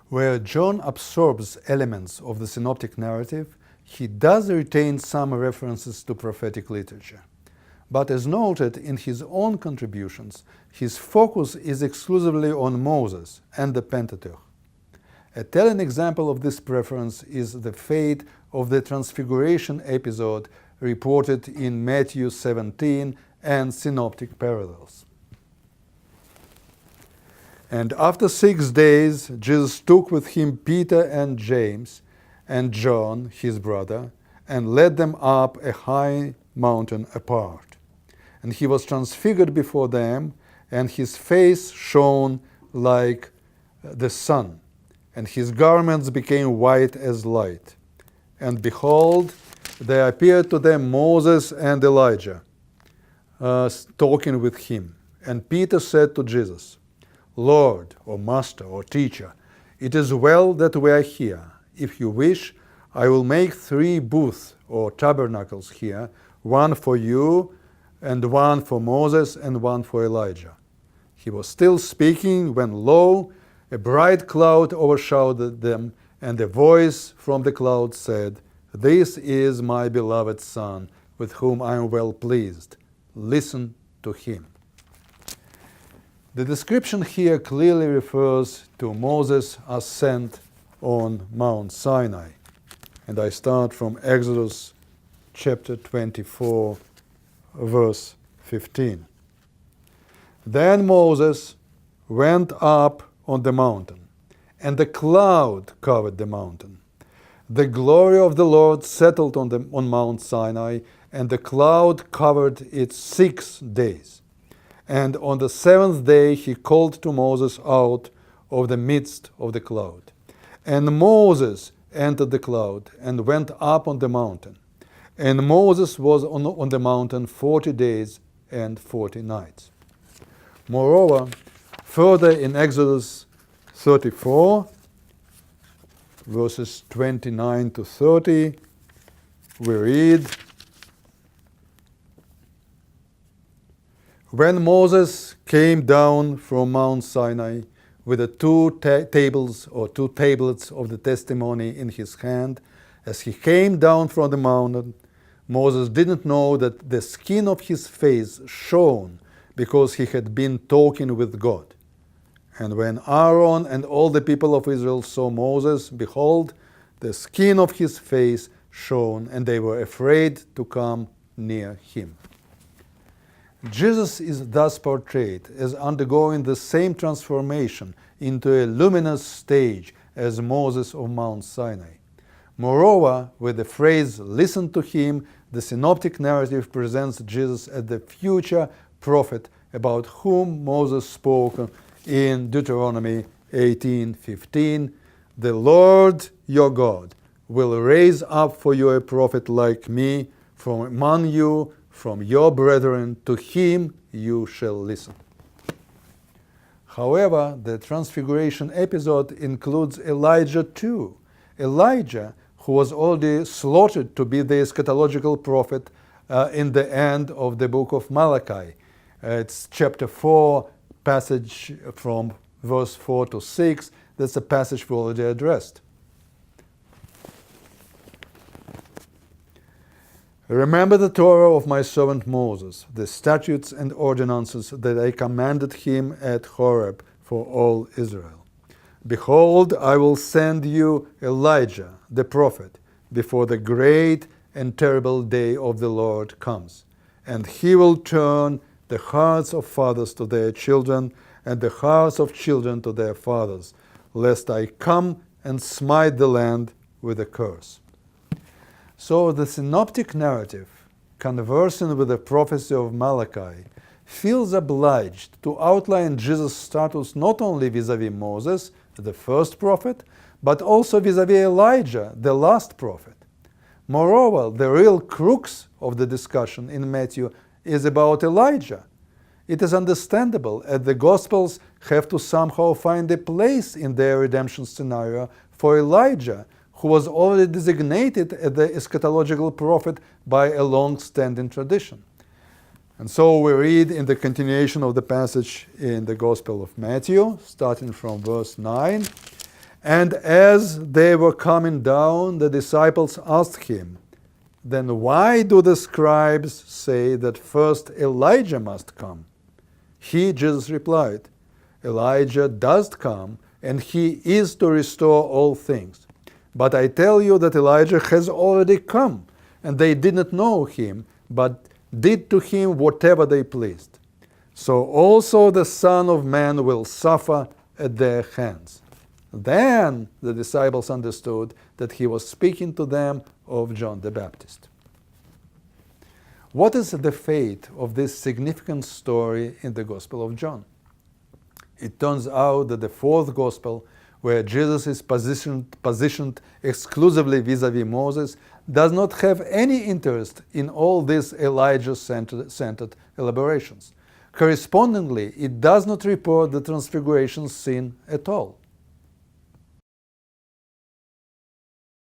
Where John absorbs elements of the synoptic narrative, he does retain some references to prophetic literature. But as noted in his own contributions, his focus is exclusively on Moses and the Pentateuch. A telling example of this preference is the fate of the Transfiguration episode reported in Matthew 17 and synoptic parallels. And after 6 days, Jesus took with him Peter and James and John, his brother, and led them up a high mountain apart. And he was transfigured before them, and his face shone like the sun, and his garments became white as light. And behold, there appeared to them Moses and Elijah, talking with him. And Peter said to Jesus, Lord, or Master, or Teacher, it is well that we are here. If you wish, I will make 3 booths or tabernacles here, one for you, and one for Moses, and one for Elijah. He was still speaking when, lo, a bright cloud overshadowed them, and a voice from the cloud said, This is my beloved Son, with whom I am well pleased. Listen to him. The description here clearly refers to Moses' ascent on Mount Sinai. And I start from Exodus chapter 24, verse 15. Then Moses went up on the mountain, and the cloud covered the mountain. The glory of the Lord settled on Mount Sinai, and the cloud covered it 6 days. And on the 7th day he called to Moses out of the midst of the cloud. And Moses entered the cloud and went up on the mountain. And Moses was on the mountain 40 days and 40 nights. Moreover, further in Exodus 34, verses 29 to 30, we read, When Moses came down from Mount Sinai with the 2 tables or 2 tablets of the testimony in his hand, as he came down from the mountain, Moses didn't know that the skin of his face shone because he had been talking with God. And when Aaron and all the people of Israel saw Moses, behold, the skin of his face shone, and they were afraid to come near him. Jesus is thus portrayed as undergoing the same transformation into a luminous stage as Moses of Mount Sinai. Moreover, with the phrase, listen to him, the synoptic narrative presents Jesus as the future prophet about whom Moses spoke in Deuteronomy 18:15. The Lord your God will raise up for you a prophet like me from among you, from your brethren, to him you shall listen. However, the Transfiguration episode includes Elijah too. Elijah, who was already slaughtered to be the eschatological prophet in the end of the book of Malachi. It's chapter 4, passage from verse 4 to 6. That's a passage we already addressed. Remember the Torah of my servant Moses, the statutes and ordinances that I commanded him at Horeb for all Israel. Behold, I will send you Elijah, the prophet, before the great and terrible day of the Lord comes. And he will turn the hearts of fathers to their children, and the hearts of children to their fathers, lest I come and smite the land with a curse. So the synoptic narrative, conversing with the prophecy of Malachi, feels obliged to outline Jesus' status not only vis-à-vis Moses, the first prophet, but also vis-à-vis Elijah, the last prophet. Moreover, the real crux of the discussion in Matthew is about Elijah. It is understandable as the Gospels have to somehow find a place in their redemption scenario for Elijah, who was already designated as the eschatological prophet by a long-standing tradition. And so we read in the continuation of the passage in the Gospel of Matthew, starting from verse 9, And as they were coming down, the disciples asked him, "Then why do the scribes say that first Elijah must come?" He, Jesus, replied, "Elijah does come, and he is to restore all things. But I tell you that Elijah has already come, and they did not know him, but did to him whatever they pleased. So also the Son of Man will suffer at their hands." Then the disciples understood that he was speaking to them of John the Baptist. What is the fate of this significant story in the Gospel of John? It turns out that the fourth Gospel, where Jesus is positioned exclusively vis-a-vis Moses, does not have any interest in all these Elijah-centered elaborations. Correspondingly, it does not report the transfiguration scene at all.